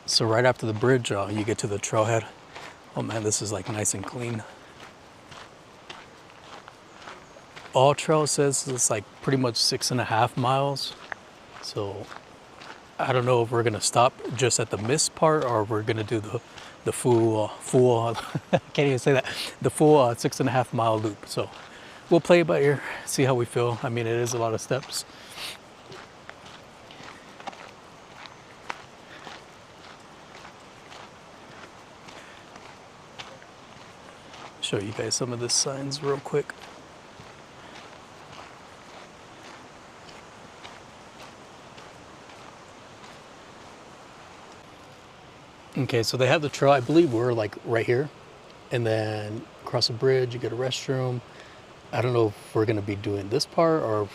So right after the bridge, you get to the trailhead. Oh man, this is like nice and clean. All trail says it's like pretty much 6.5 miles. So I don't know if we're gonna stop just at the mist part or we're gonna do the full I can't even say that, the full 6.5 mile loop. So we'll play it by ear, see how we feel. I mean, it is a lot of steps. Show you guys some of the signs real quick. Okay, so they have the trail. I believe we're like right here, and then across a bridge you get a restroom. I don't know if we're gonna be doing this part or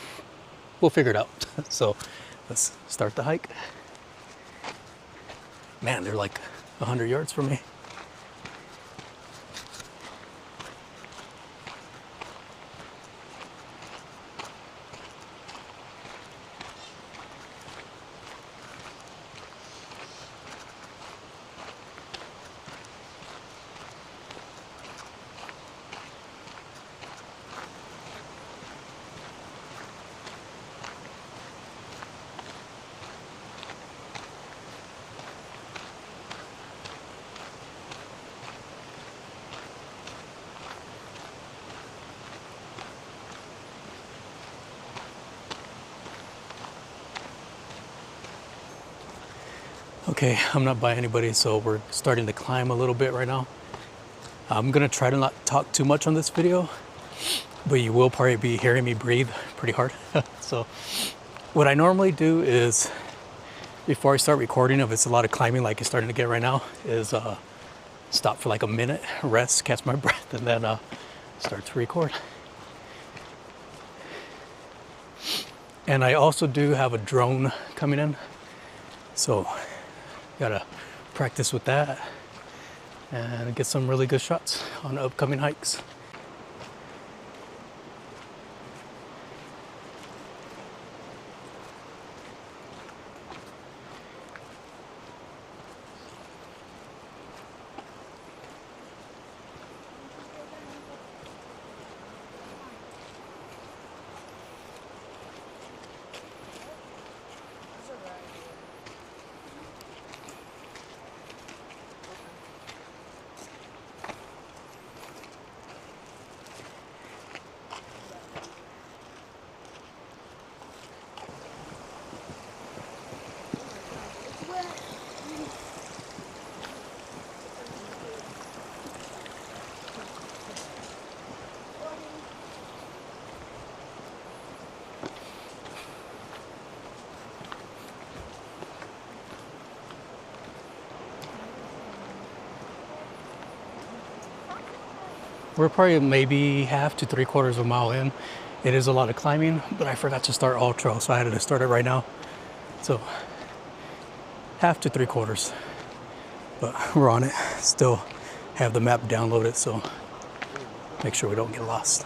we'll figure it out. So let's start the hike. Man, they're like 100 yards from me. Okay, I'm not by anybody, so we're starting to climb a little bit right now. I'm gonna try to not talk too much on this video, but you will probably be hearing me breathe pretty hard. So what I normally do is, before I start recording, if it's a lot of climbing like it's starting to get right now, is stop for like a minute, rest, catch my breath, and then start to record. And I also do have a drone coming in, so gotta practice with that and get some really good shots on upcoming hikes. We're probably maybe half to 3/4 of a mile in. It is a lot of climbing, but I forgot to start all trail, so I had to start it right now. So half to 3/4, but we're on it. Still have the map downloaded, so make sure we don't get lost.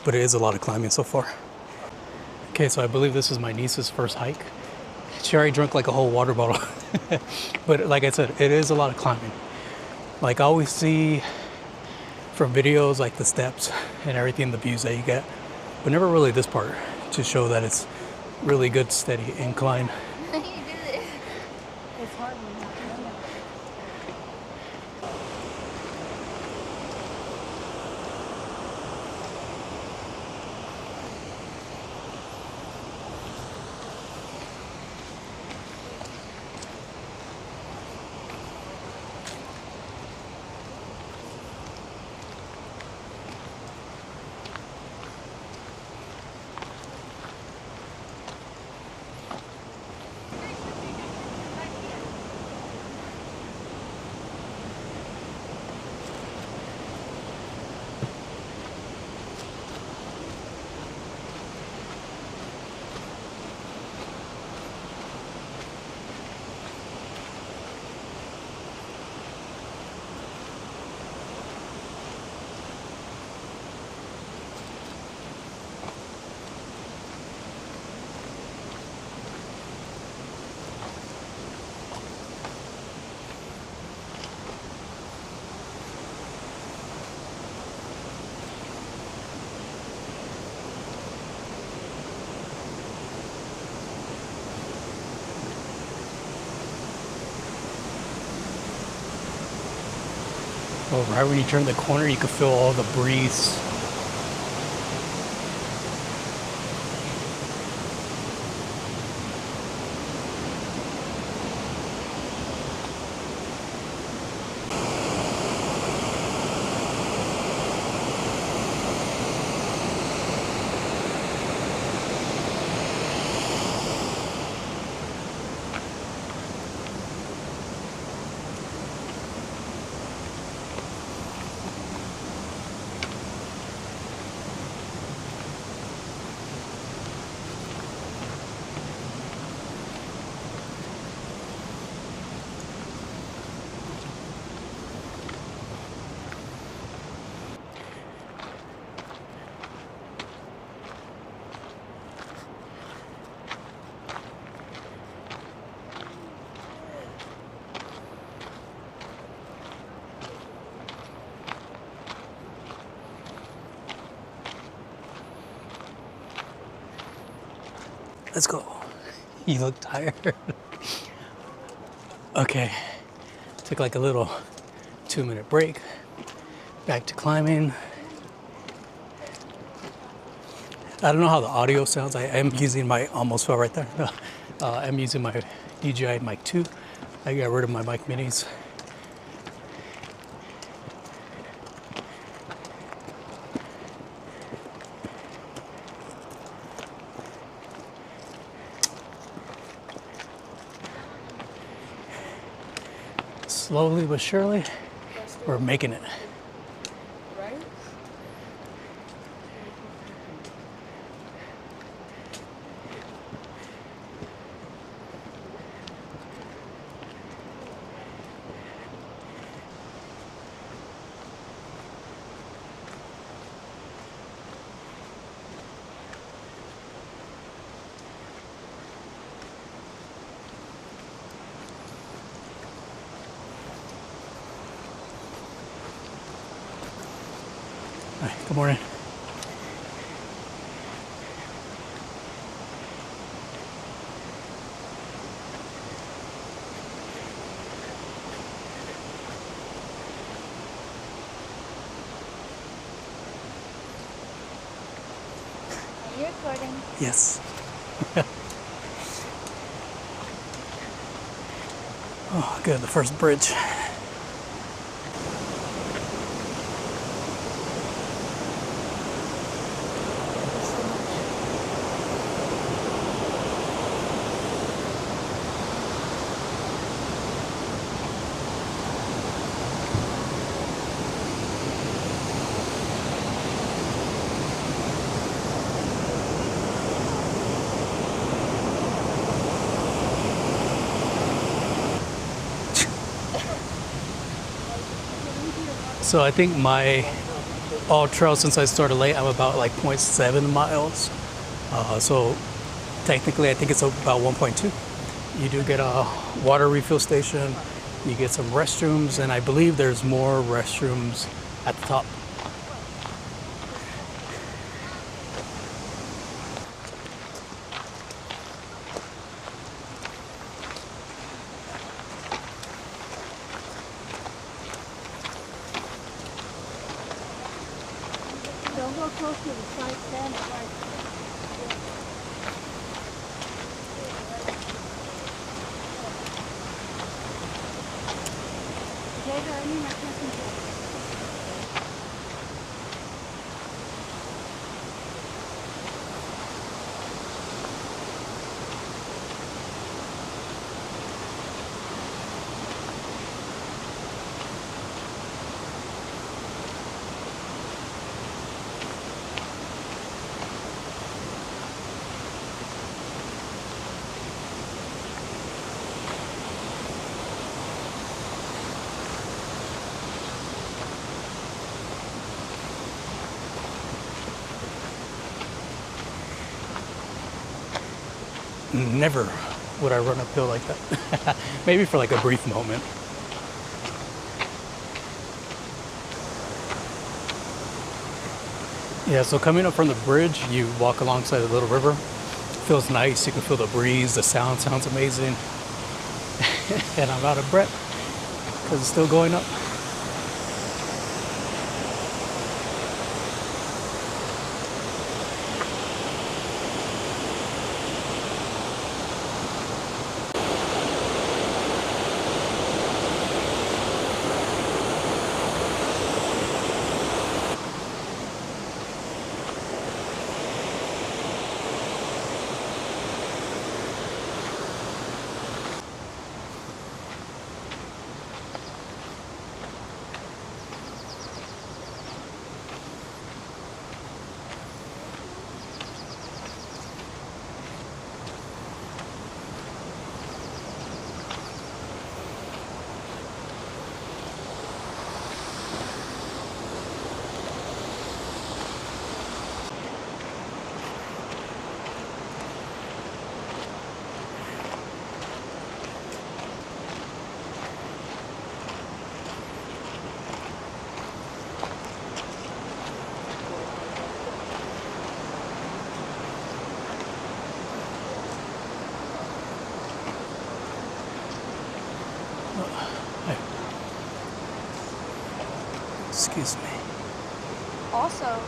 But it is a lot of climbing so far. Okay, so I believe this is my niece's first hike. She already drank like a whole water bottle. But like I said, it is a lot of climbing. Like I always see from videos, like the steps and everything, the views that you get, but never really this part to show that it's really good, steady incline. You did it. It's hard when you're not doing it. Oh, right when you turn the corner, you can feel all the breeze. Let's go. You look tired. Okay, took like a little 2-minute break. Back to climbing. I don't know how the audio sounds. I am using my, almost fell right there. I'm using my DJI Mic 2. I got rid of my mic minis. Slowly but surely, we're making it. Right? Hi, good morning. Are you recording? Yes. Oh, good, the first bridge. So I think my all trail, since I started late, I'm about like 0.7 miles. So technically I think it's about 1.2. You do get a water refill station, you get some restrooms, and I believe there's more restrooms at the top. Don't go close to the side stand. Never would I run uphill like that. Maybe for like a brief moment. Yeah, so coming up from the bridge, you walk alongside the little river. Feels nice, you can feel the breeze, the sound sounds amazing. And I'm out of breath because it's still going up. Hey. Excuse me. Also,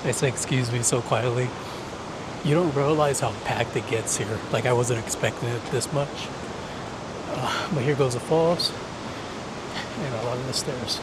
I say excuse me so quietly. You don't realize how packed it gets here. Like I wasn't expecting it this much. But here goes the falls and a lot of the stairs.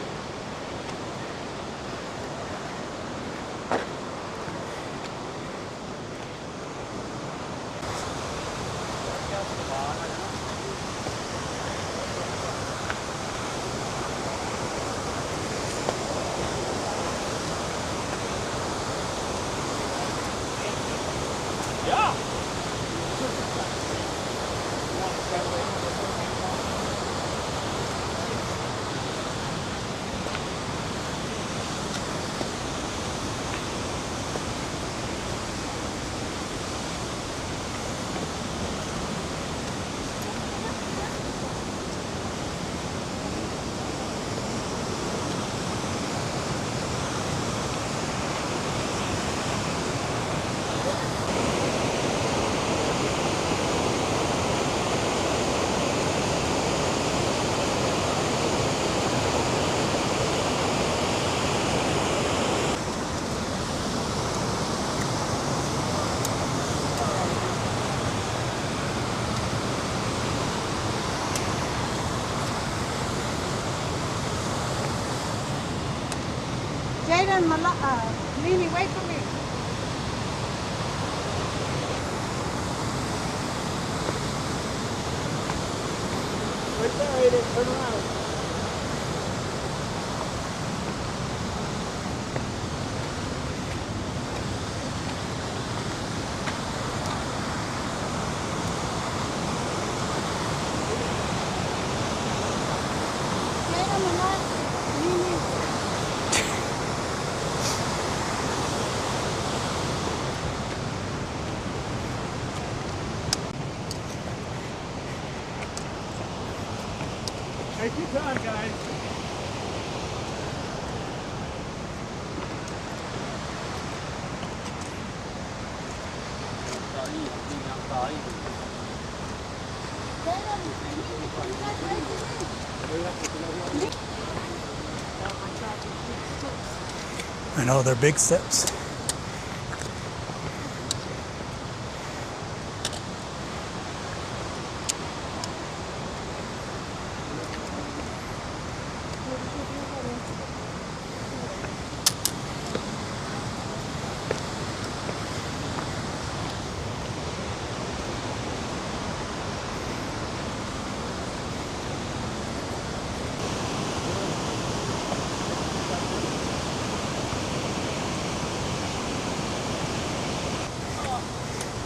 Jaden, Mimi, wait for me. Right there, Aiden, turn around. Jaden, Mimi. Take your time, guys. I know they're big steps.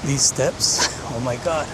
These steps, oh my God.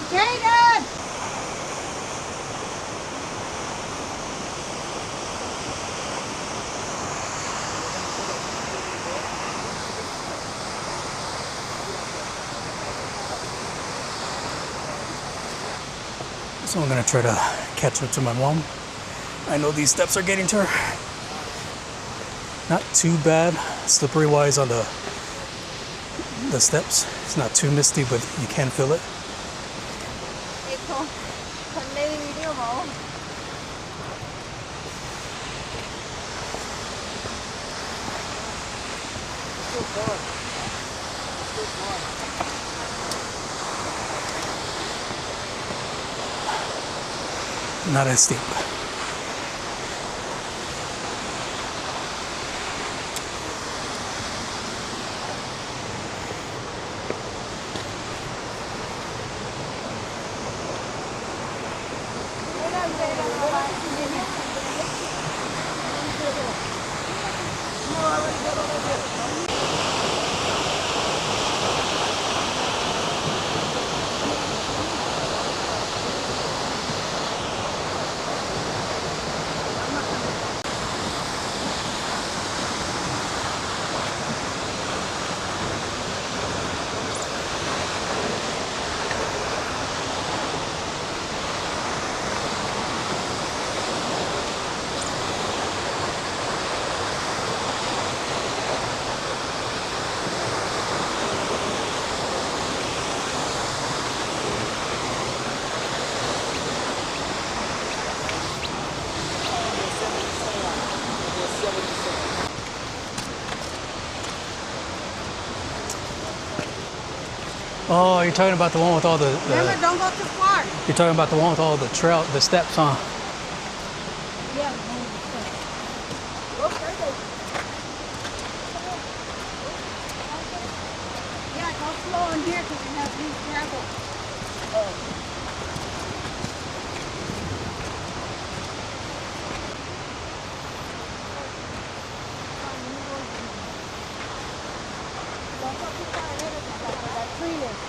Jaden! So I'm gonna try to catch up to my mom. I know these steps are getting to her. Not too bad, slippery wise on the steps. It's not too misty, but you can feel it. Ito, panay video mo. Not as steep. Oh, you're talking about the one with all Remember, don't go too far. you're talking about the one with all the steps, huh? Yeah. Go further. Yeah, go slow in here because it has these gravel. Don't go too far ahead of that tree is.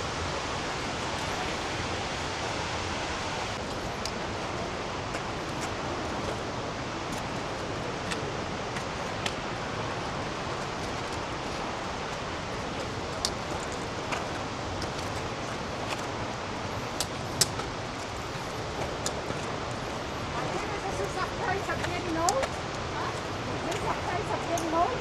This is a price of getting old? Is this a price of getting old?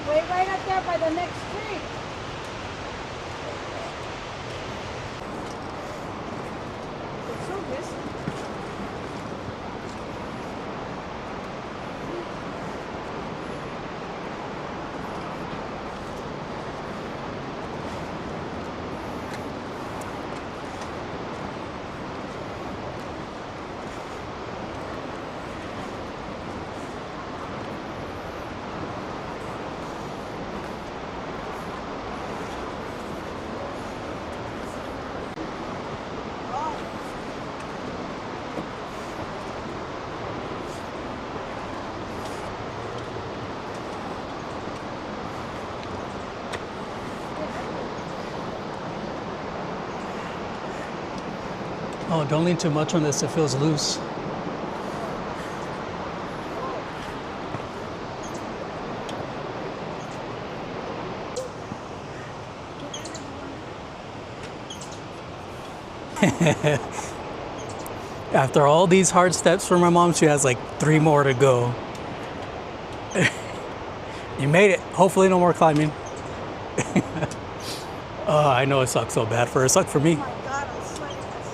Wait right up there by the next tree. It's so busy. Oh, don't lean too much on this, it feels loose. After all these hard steps for my mom, she has like 3 more to go. You made it. Hopefully no more climbing. I know it sucks so bad for her. It sucked for me. Oh my God, I'm sweating. That's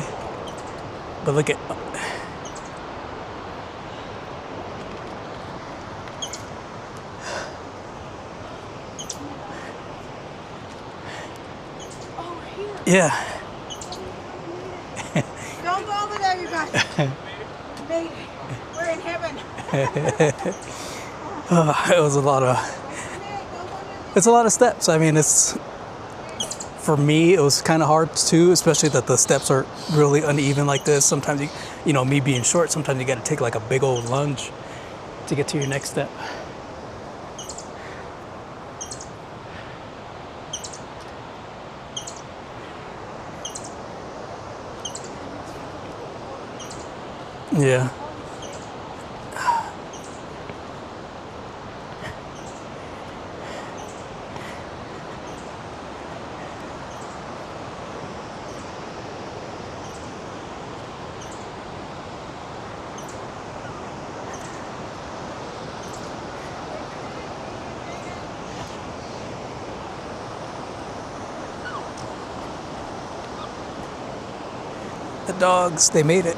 horrible. But look at... Oh, here. Yeah. Don't go over there, you guys. Baby, we're in heaven. It was a lot of... It's a lot of steps. I mean, it's... for me, it was kind of hard too, especially that the steps are really uneven like this. Sometimes, you know, me being short, sometimes you got to take like a big old lunge to get to your next step. Yeah. The dogs, they made it.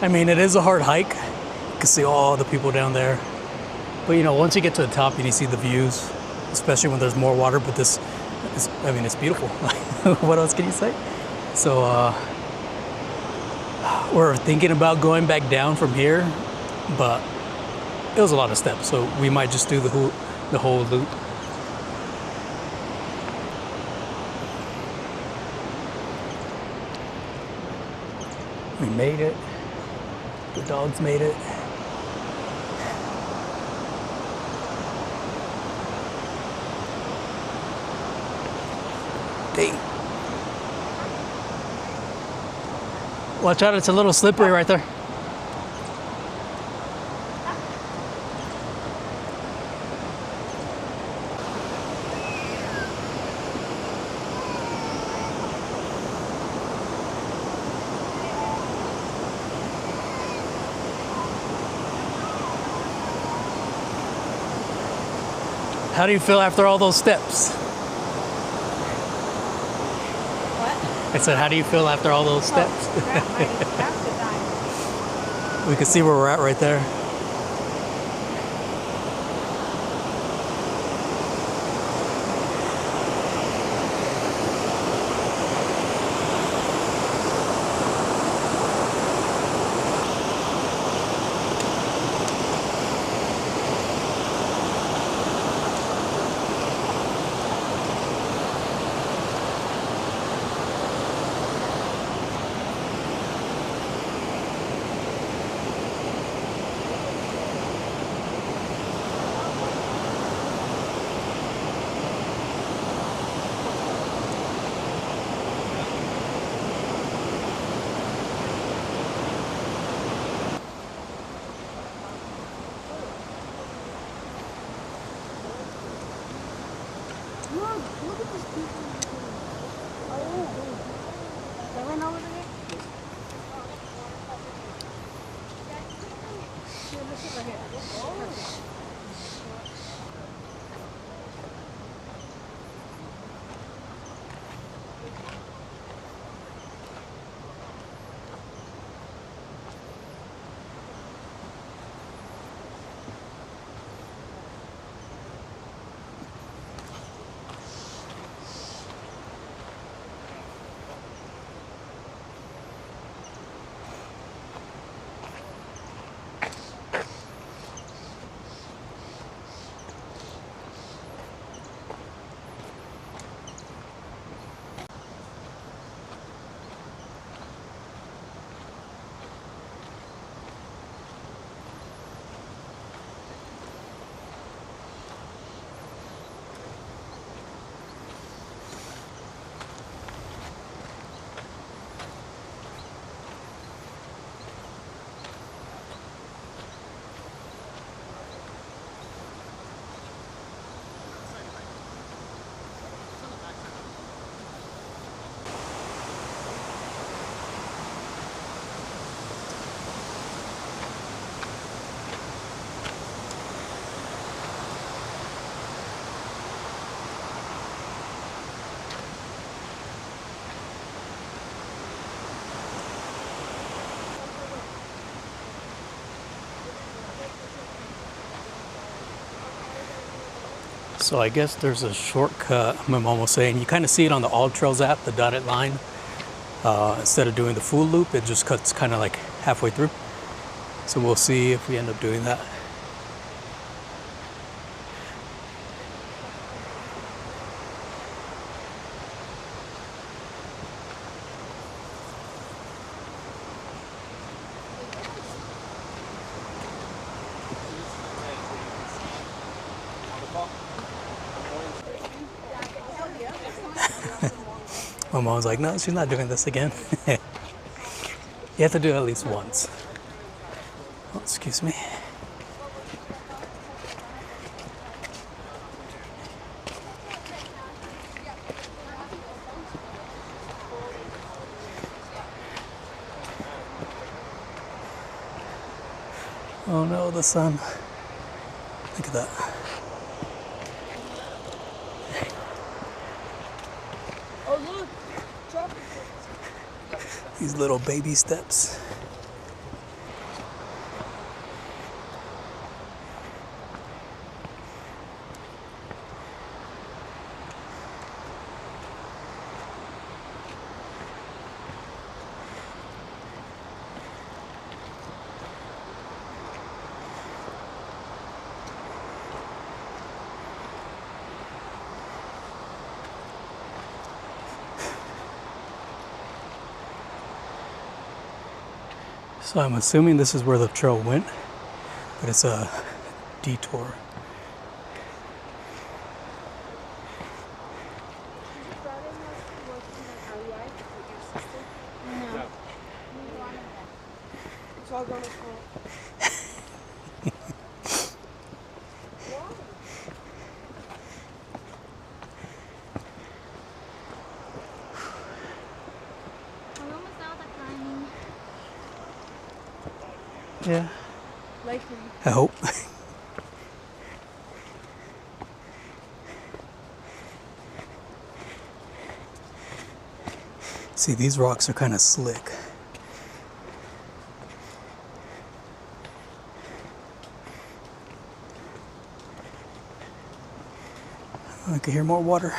I mean, it is a hard hike. You can see all the people down there. But you know, once you get to the top, you see the views, especially when there's more water. But this is, I mean, it's beautiful. What else can you say? So we're thinking about going back down from here, but it was a lot of steps. So we might just do the whole loop. We made it. The dogs made it. Dang. Watch out, it's a little slippery right there. How do you feel after all those steps? What? I said, how do you feel after all those steps? We can see where we're at right there. Look at this people. Oh, they went over there. Here, look over here. Oh. So I guess there's a shortcut. My mom was saying you kind of see it on the Calitrails app, the dotted line. Instead of doing the full loop, it just cuts kind of like halfway through. So we'll see if we end up doing that. My mom's like, no, she's not doing this again. You have to do it at least once. Oh, excuse me. Oh no, the sun. Look at that. Oh look, chocolate. These little baby steps. So I'm assuming this is where the trail went, but it's a detour. No. It's all gonna fall. We're almost out of climbing. Yeah, Likely. I hope. See, these rocks are kind of slick. I can hear more water.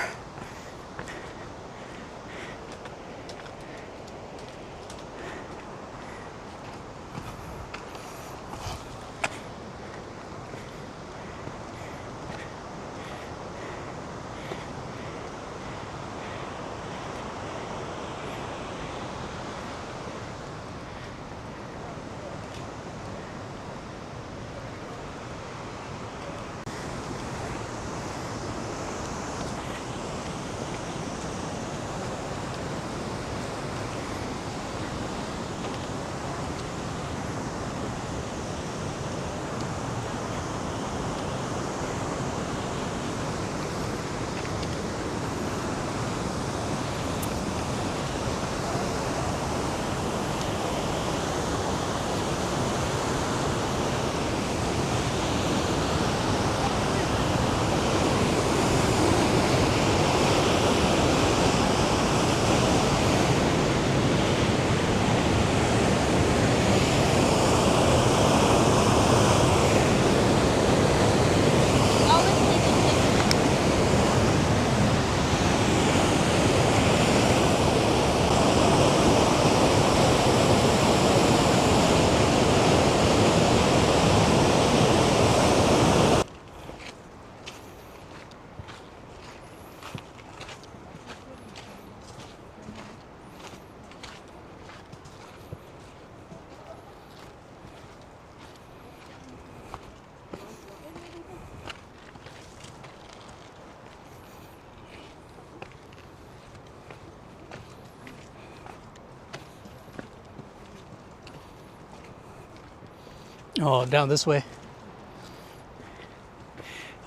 Oh, down this way.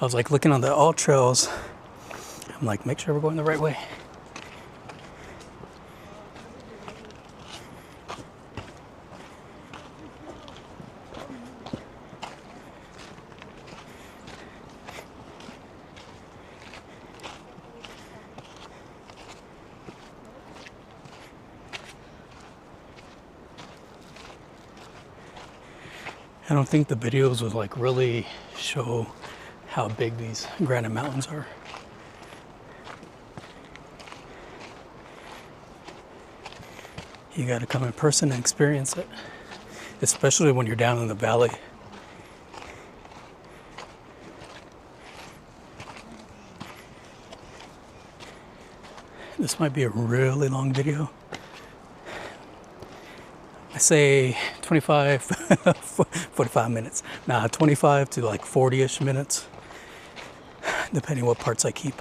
I was like looking on the all trails. I'm like, make sure we're going the right way. I don't think the videos would like really show how big these granite mountains are. You gotta come in person and experience it, especially when you're down in the valley. This might be a really long video. I say 25, 45 minutes. Nah, 25 to like 40-ish minutes, depending what parts I keep.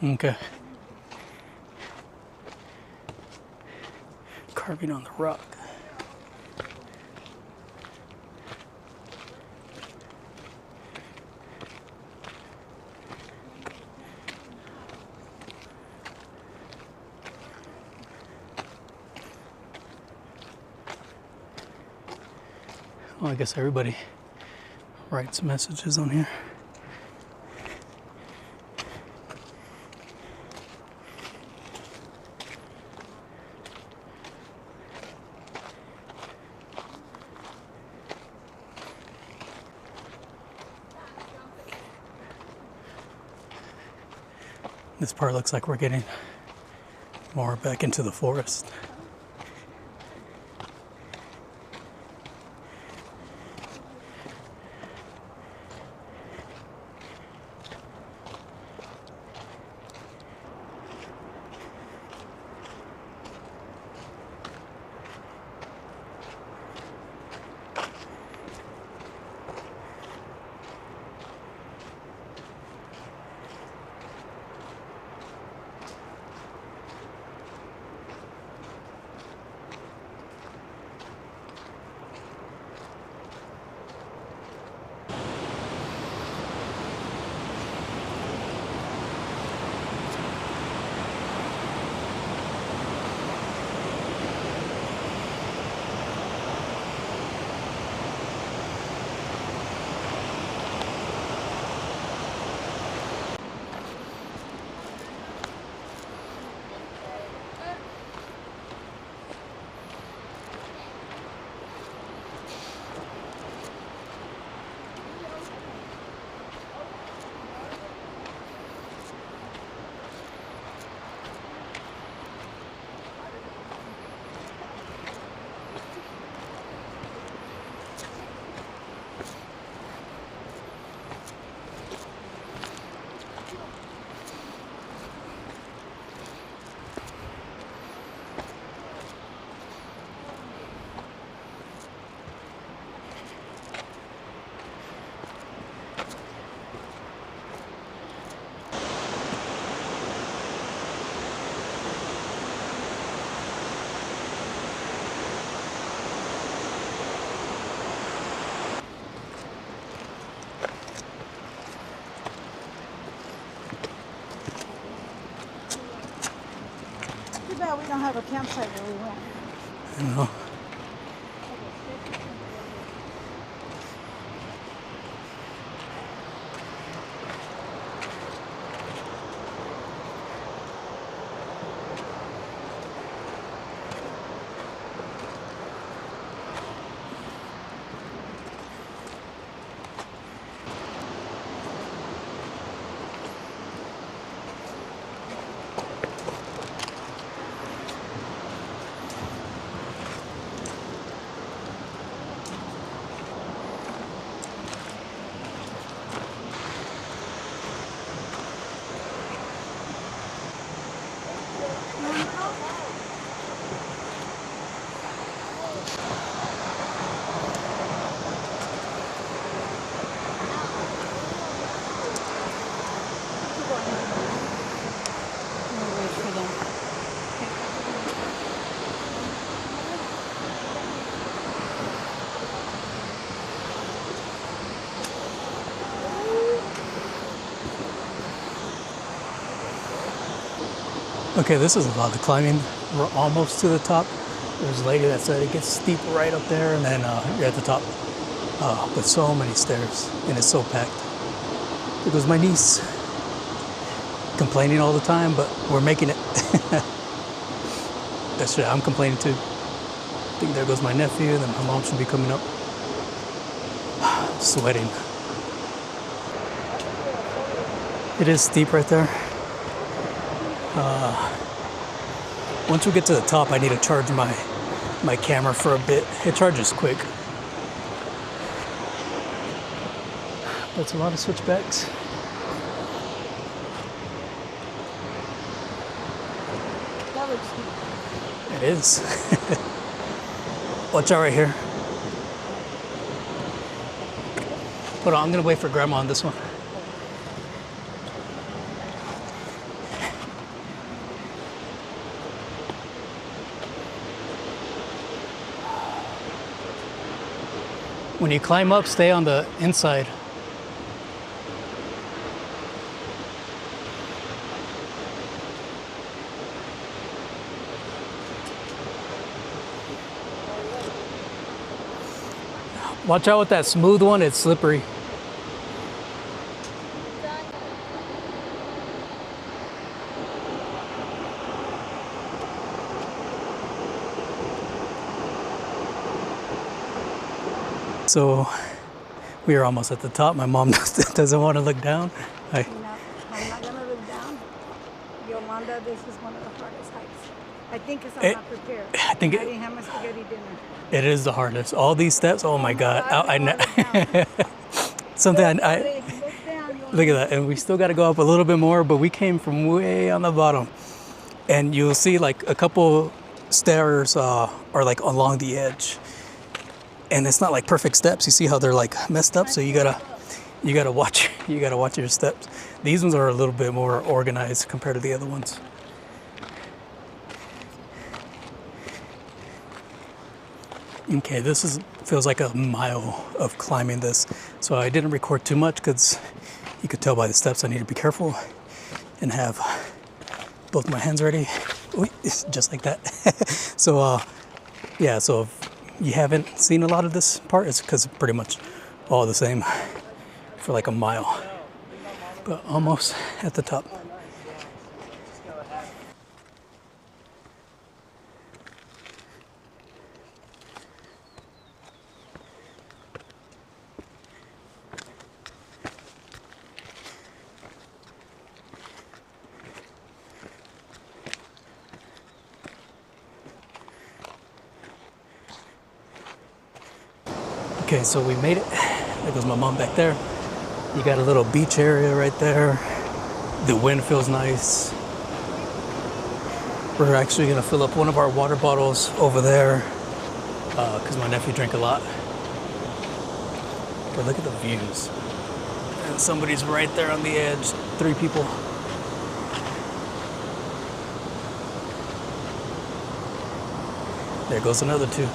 Okay. Carving on the rock. Well, I guess everybody writes messages on here. This part looks like we're getting more back into the forest. Too bad we don't have a campsite where we went. I don't know. Wait for them. Okay, this is a lot of climbing. We're almost to the top. There's a lady that said it gets steep right up there, and then you're at the top. But so many stairs, and it's so packed. There goes my niece, complaining all the time, but we're making it. That's right, I'm complaining too. I think there goes my nephew, and then my mom should be coming up. Sweating. It is steep right there. Once we get to the top, I need to charge my camera for a bit. It charges quick. That's a lot of switchbacks. That looks steep. It is. Watch out right here. Hold on, I'm gonna wait for Grandma on this one. When you climb up, stay on the inside. Watch out with that smooth one, it's slippery. So we are almost at the top. My mom doesn't want to look down. I'm not gonna look down. Yolanda, this is one of the hardest hikes. I think because I'm not prepared. I think I didn't have my spaghetti dinner. it is the hardest. All these steps, oh my God. Something I look at that. And we still got to go up a little bit more, but we came from way on the bottom. And you'll see like a couple stairs are like along the edge. And it's not like perfect steps. You see how they're like messed up? So you gotta watch your steps. These ones are a little bit more organized compared to the other ones. Okay, feels like a mile of climbing this. So I didn't record too much because you could tell by the steps I need to be careful and have both my hands ready. Ooh, just like that. So yeah, so if you haven't seen a lot of this part, it's because it's pretty much all the same for like a mile. But almost at the top. Okay, so we made it. There goes my mom back there. You got a little beach area right there. The wind feels nice. We're actually gonna fill up one of our water bottles over there because my nephew drank a lot. But look at the views. And somebody's right there on the edge. 3 people. There goes another 2.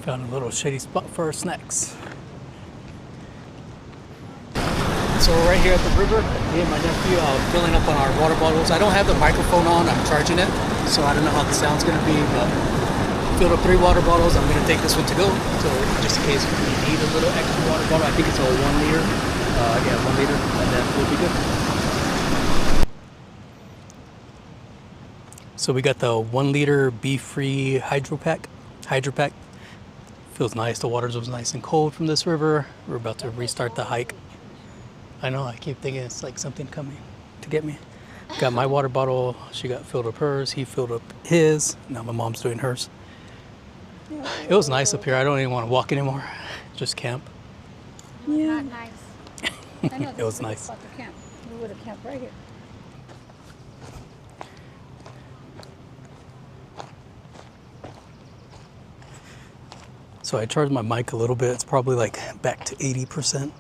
Found a little shady spot for our snacks. So we're right here at the river. Me and my nephew filling up on our water bottles. I don't have the microphone on, I'm charging it. So I don't know how the sound's gonna be, but filled up 3 water bottles. I'm gonna take this one to go. So just in case we need a little extra water bottle, I think it's a 1 liter. Yeah, 1 liter, and then we'll be good. So we got the 1 liter beef-free hydro pack. Feels nice. The water was nice and cold from this river. We're about to restart the hike. I know, I keep thinking it's like something coming to get me. Got my water bottle. She got filled up hers. He filled up his. Now my mom's doing hers. It was nice up here. I don't even want to walk anymore. Just camp. Yeah. Not nice. I know, It was nice. About to camp. We would have camped right here. So I charged my mic a little bit. It's probably like back to 80%.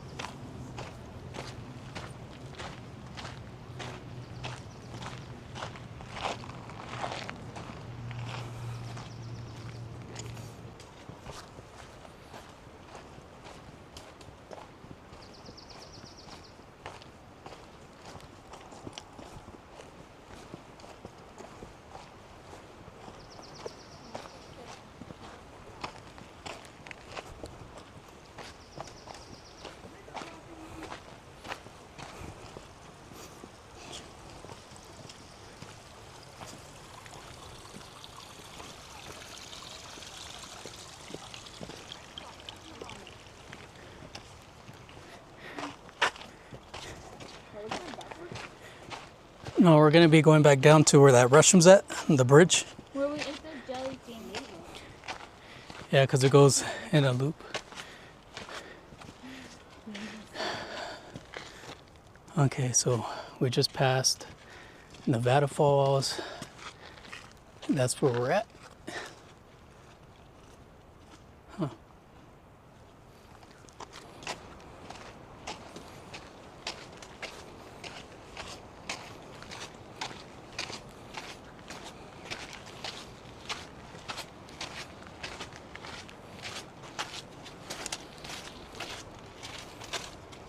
No, we're gonna be going back down to where that restroom's at, the bridge. Where we ate the jelly thing. Yeah, because it goes in a loop. Okay, so we just passed Nevada Falls. That's where we're at. Huh.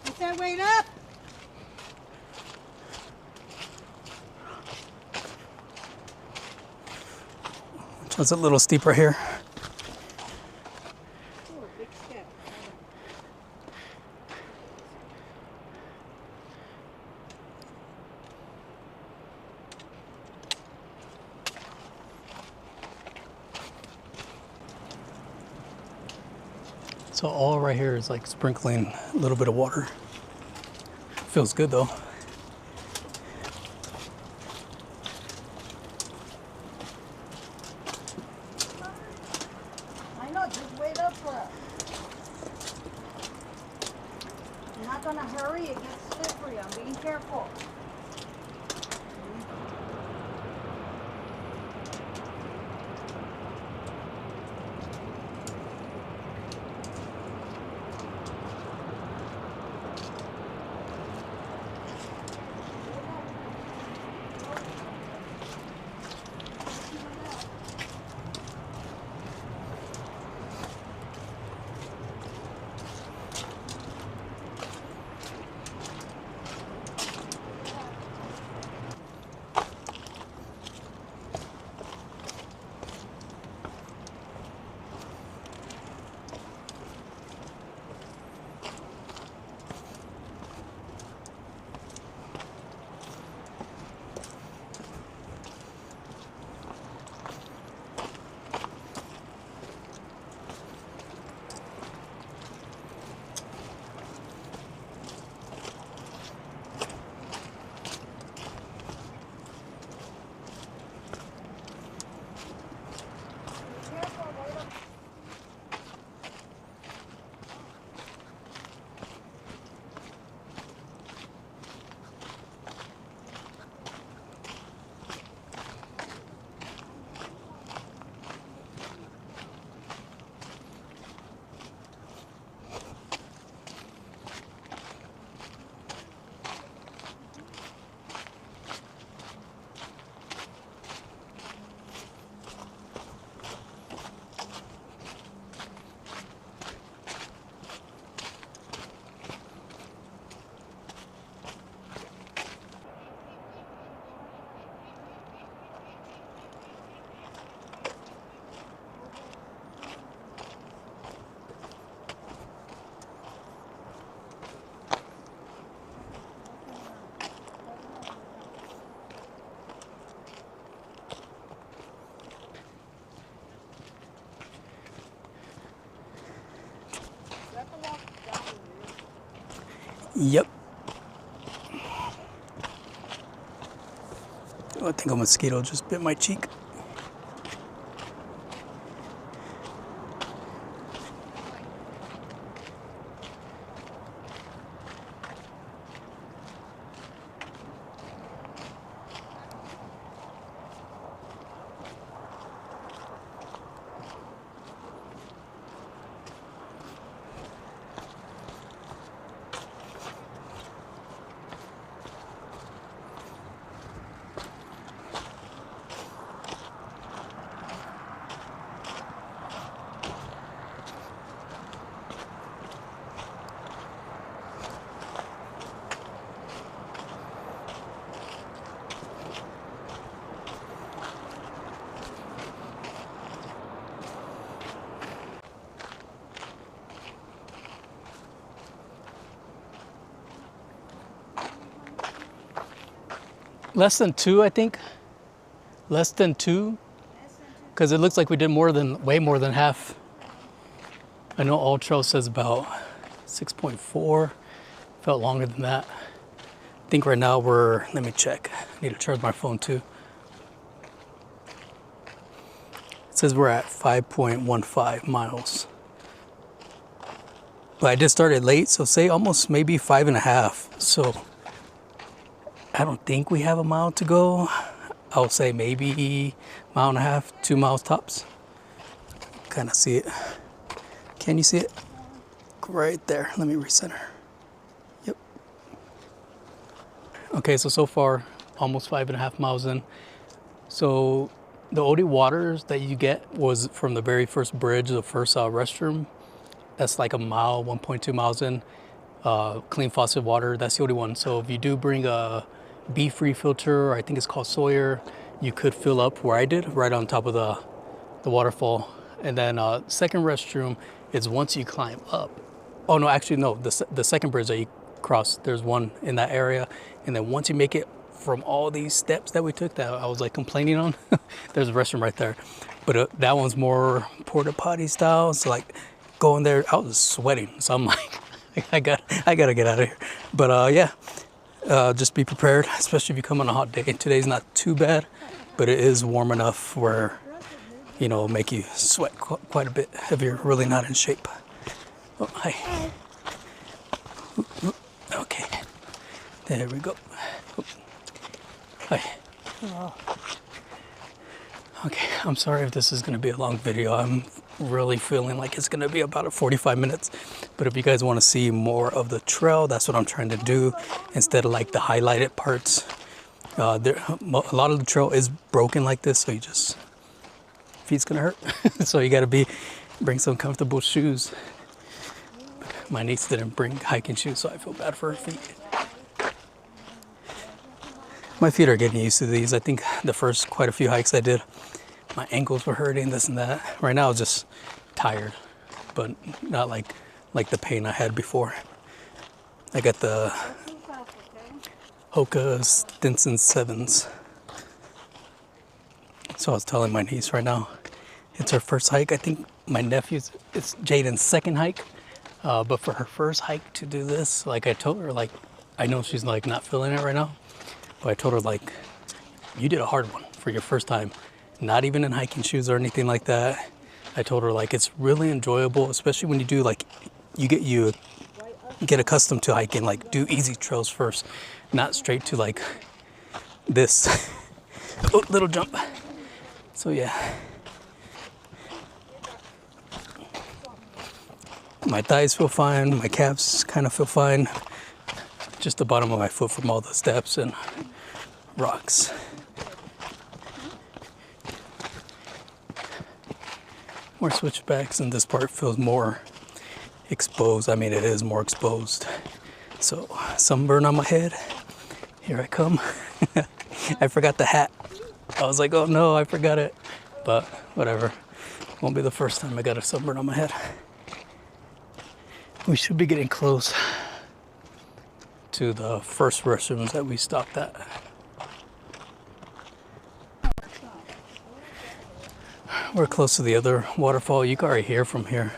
What's that weight up? So it's a little steeper here. Oh, big step. So all right here is like sprinkling a little bit of water. Feels good though. I know, just wait up for us. You're not gonna hurry, it gets slippery. I'm being careful. Yep. Oh, I think a mosquito just bit my cheek. Less than 2, I think. Less than 2. Because it looks like we did way more than half. I know All Trail says about 6.4. Felt longer than that. I think right now we're, let me check. I need to charge my phone too. It says we're at 5.15 miles. But I just started late, so say almost maybe 5.5. So I don't think we have a mile to go. I'll say maybe 1.5 miles, 2 miles tops. Kind of see it. Can you see it? Right there. Let me recenter. Yep. Okay, so far, almost 5.5 miles in. So the only waters that you get was from the very first bridge, the first restroom. That's like a mile, 1.2 miles in. Clean faucet water, that's the only one. So if you do bring a B-free filter, I think it's called Sawyer, you could fill up where I did, right on top of the waterfall. And then second restroom is once you climb up. Oh no, actually no, the second bridge that you cross, there's one in that area. And then once you make it from all these steps that we took that I was like complaining on, there's a restroom right there. But that one's more porta potty style. So like going there, I was sweating. So I'm like, I gotta get out of here. But yeah, just be prepared, especially if you come on a hot day. Today's not too bad, but it is warm enough where, you know, make you sweat quite a bit if you're really not in shape. Oh, hi. Okay, there we go. Hi. Okay, I'm sorry if this is gonna be a long video. I'm really feeling like it's gonna be about 45 minutes. But if you guys wanna see more of the trail, that's what I'm trying to do instead of like the highlighted parts. A lot of the trail is broken like this, so you just, feet's gonna hurt. So you gotta bring some comfortable shoes. My niece didn't bring hiking shoes, so I feel bad for her feet. My feet are getting used to these. I think the first quite a few hikes I did, my ankles were hurting, this and that. Right now, I'm just tired, but not like the pain I had before. I got the Hoka Stinson 7s. So I was telling my niece right now, it's her first hike. I think my nephew's, it's Jaden's second hike. But for her first hike to do this, like I told her, like, I know she's like not feeling it right now, but I told her like, you did a hard one for your first time, not even in hiking shoes or anything like that. I told her like, it's really enjoyable, especially when you do like, you get accustomed to hiking, like do easy trails first, not straight to like this. Oh, little jump. So yeah. My thighs feel fine, my calves kind of feel fine. Just the bottom of my foot from all the steps and rocks. More switchbacks, and this part feels more exposed. I mean, it is more exposed. So, sunburn on my head. Here I come. I forgot the hat. I was like, oh no, I forgot it. But whatever. Won't be the first time I got a sunburn on my head. We should be getting close to the first restrooms that we stopped at. We're close to the other waterfall. You can already hear from here.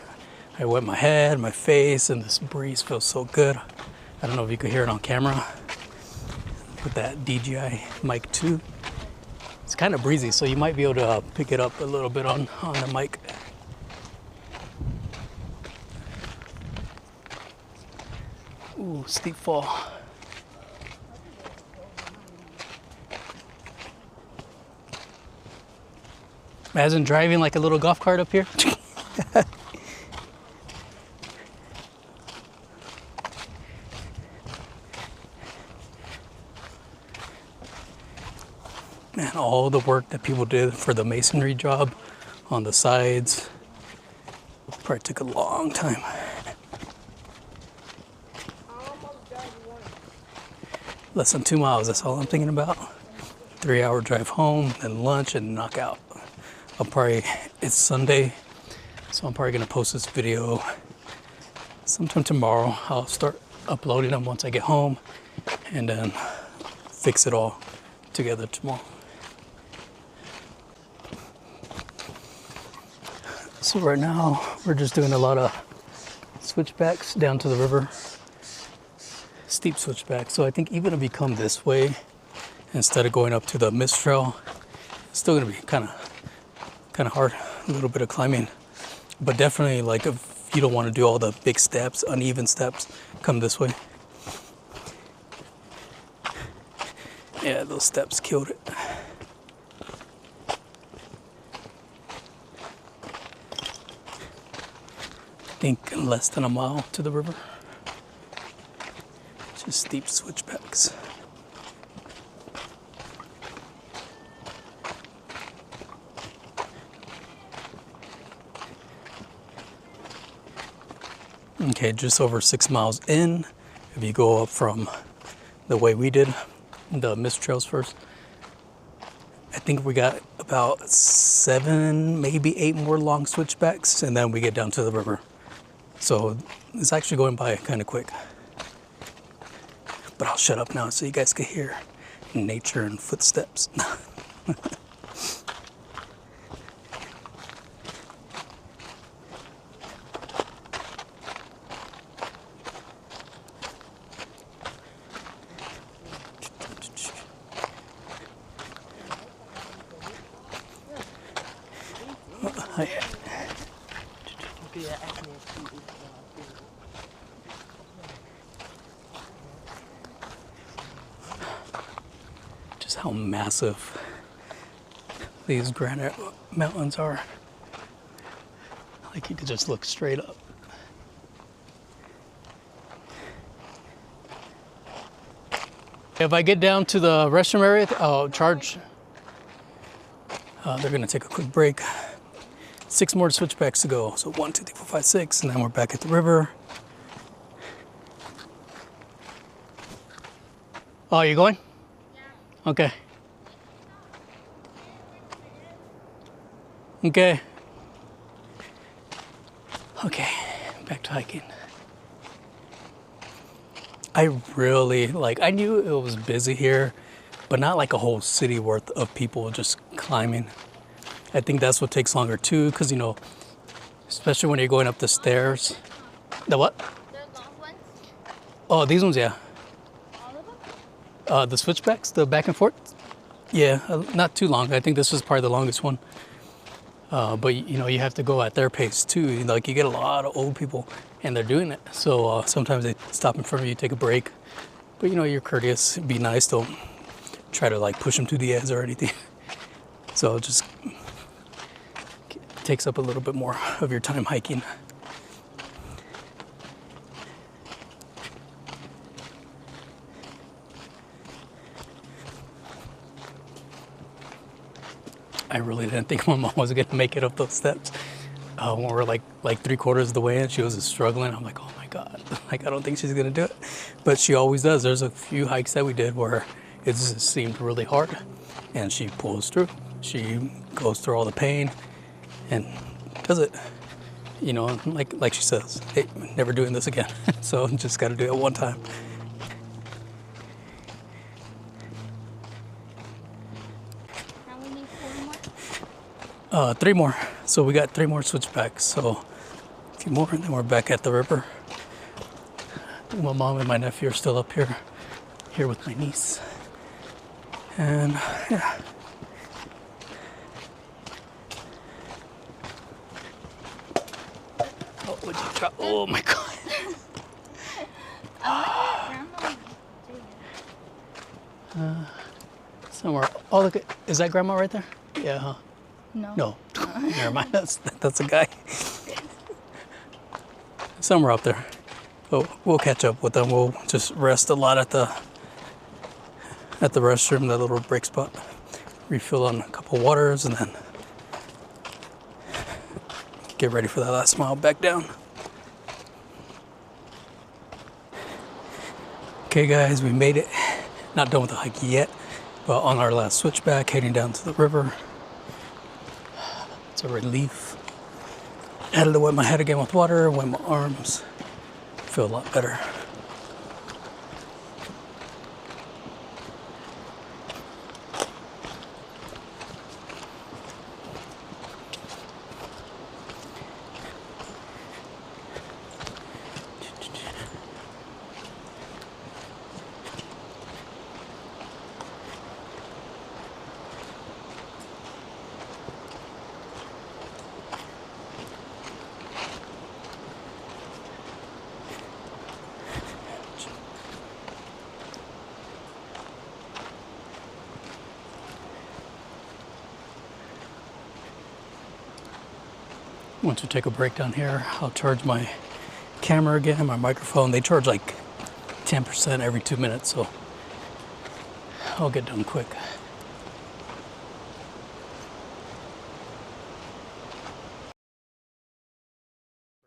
I wet my head, my face, and this breeze feels so good. I don't know if you could hear it on camera with that DJI Mic 2. It's kind of breezy, so you might be able to pick it up a little bit on the mic. Ooh, steep fall. Imagine driving like a little golf cart up here. Man, all the work that people did for the masonry job on the sides probably took a long time. Less than 2 miles, that's all I'm thinking about. 3-hour drive home, then lunch and knock out. It's Sunday, so I'm probably gonna post this video sometime tomorrow. I'll start uploading them once I get home and then fix it all together tomorrow. So right now, we're just doing a lot of switchbacks down to the river. steep switchback. So I think even if you come this way, instead of going up to the mist trail, it's still gonna be kind of hard, a little bit of climbing. But definitely, like, if you don't want to do all the big steps, uneven steps, come this way. Yeah, those steps killed it. I think less than a mile to the river. Just steep switchbacks. Okay, just over 6 miles in. If you go up from the way we did, the mist trails first, I think we got about 7, maybe 8 more long switchbacks, and then we get down to the river. So it's actually going by kind of quick. But I'll shut up now so you guys can hear nature and footsteps. Hi. Just how massive these granite mountains are. Like you could just look straight up. If I get down to the restroom area, I'll charge. They're gonna take a quick break. 6 more switchbacks to go. So 1, 2, 3, 4, 5, 6, and then we're back at the river. Oh, you going? Yeah. Okay. Okay. Okay, back to hiking. I really, I knew it was busy here, but not like a whole city worth of people just climbing. I think that's what takes longer too, because, you know, especially when you're going up the stairs. The what? The long ones? Oh, these ones, yeah. All of them? The switchbacks, the back and forth. Yeah, not too long. I think this was probably the longest one. But, you know, you have to go at their pace too. Like, you get a lot of old people and they're doing it. So sometimes they stop in front of you, take a break. But, you know, you're courteous, be nice. Don't try to push them to the edge or anything. So just takes up a little bit more of your time hiking. I really didn't think my mom was gonna make it up those steps. When we're like 3/4 of the way in, she was struggling. I'm like, oh my God, I don't think she's gonna do it. But she always does. There's a few hikes that we did where it just seemed really hard and she pulls through. She goes through all the pain and does it. You know, like she says, hey, never doing this again. So just gotta do it one time. Now we need 4 more? 3 more. So we got 3 more switchbacks. So a few more and then we're back at the river. My mom and my nephew are still up here with my niece. And yeah. Oh, what'd you drop? Oh my God. Somewhere. Oh, look at, is that grandma right there? Yeah, huh? No. No. Never mind. That's a guy. Somewhere up there. But we'll catch up with them. We'll just rest a lot at the restroom, that little break spot. Refill on a couple waters and then get ready for that last mile back down. Okay guys, we made it. Not done with the hike yet, but on our last switchback, heading down to the river. It's a relief. I had to wet my head again with water, wet my arms. Feel a lot better. Once we take a break down here, I'll charge my camera again, my microphone. They charge like 10% every 2 minutes, so I'll get done quick.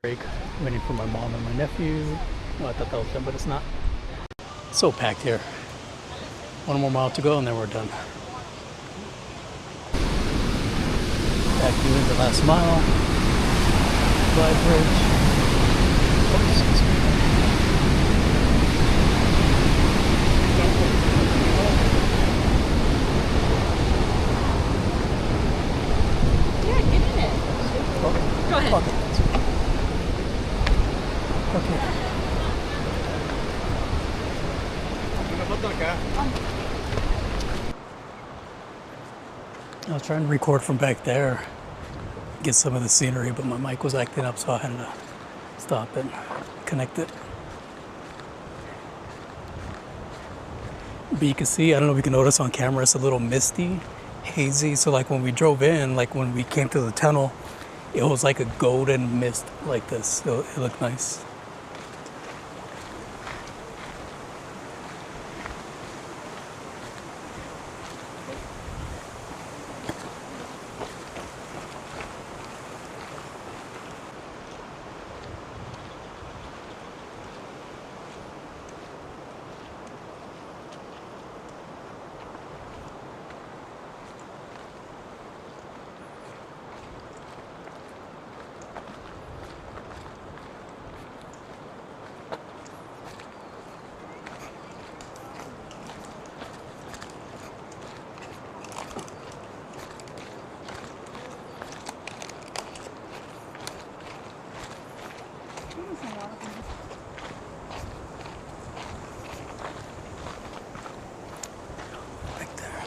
Break, waiting for my mom and my nephew. Oh, I thought that was them, but it's not. So packed here. One more mile to go and then we're done. Back doing the last mile. Fly bridge. Yeah, get in it. Go ahead. Okay. I was trying to record from back there, get some of the scenery, but my mic was acting up, so I had to stop and connect it. But you can see, I don't know if you can notice on camera, it's a little misty, hazy. So like when we drove in, like when we came to the tunnel, it was like a golden mist like this. So it looked nice. Right there.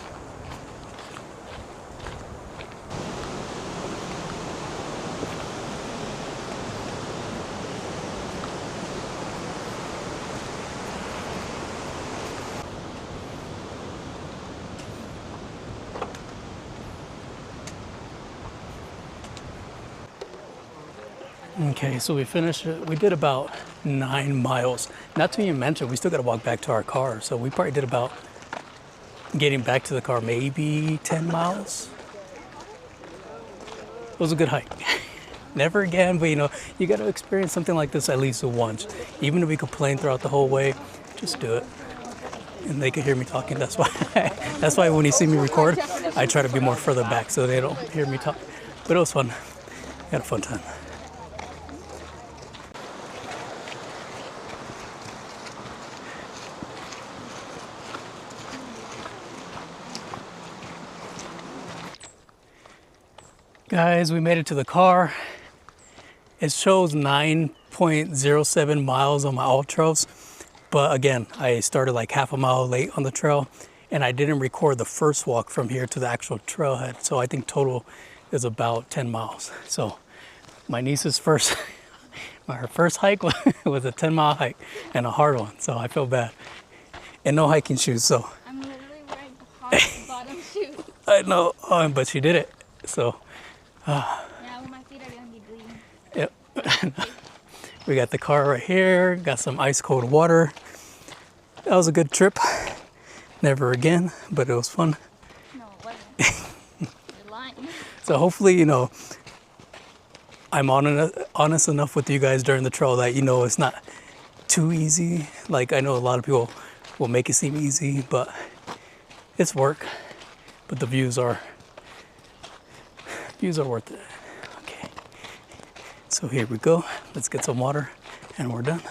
Okay, so we finished it. We did about 9 miles. Not to even mention, we still got to walk back to our car. So we probably did about, getting back to the car, maybe 10 miles. It was a good hike. Never again, but you know, you got to experience something like this at least once. Even if we complain throughout the whole way, just do it. And they can hear me talking. That's why when you see me record, I try to be more further back so they don't hear me talk. But it was fun. Had a fun time. Guys, we made it to the car. It shows 9.07 miles on my ultras, but again, I started like half a mile late on the trail, and I didn't record the first walk from here to the actual trailhead. So I think total is about 10 miles. So my niece's first, her first hike was a 10-mile hike and a hard one. So I feel bad, and no hiking shoes. So I'm literally wearing hard bottom shoes. I know, but she did it. So. Yeah, well, my feet are gonna be bleeding. Yep. We got the car right here, got some ice cold water. That was a good trip. Never again, but it was fun. No, it wasn't. You're lying. So hopefully, you know, I'm honest enough with you guys during the trail that, you know, it's not too easy. Like, I know a lot of people will make it seem easy, but it's work. But the views are worth it. Okay. So here we go. Let's get some water and we're done.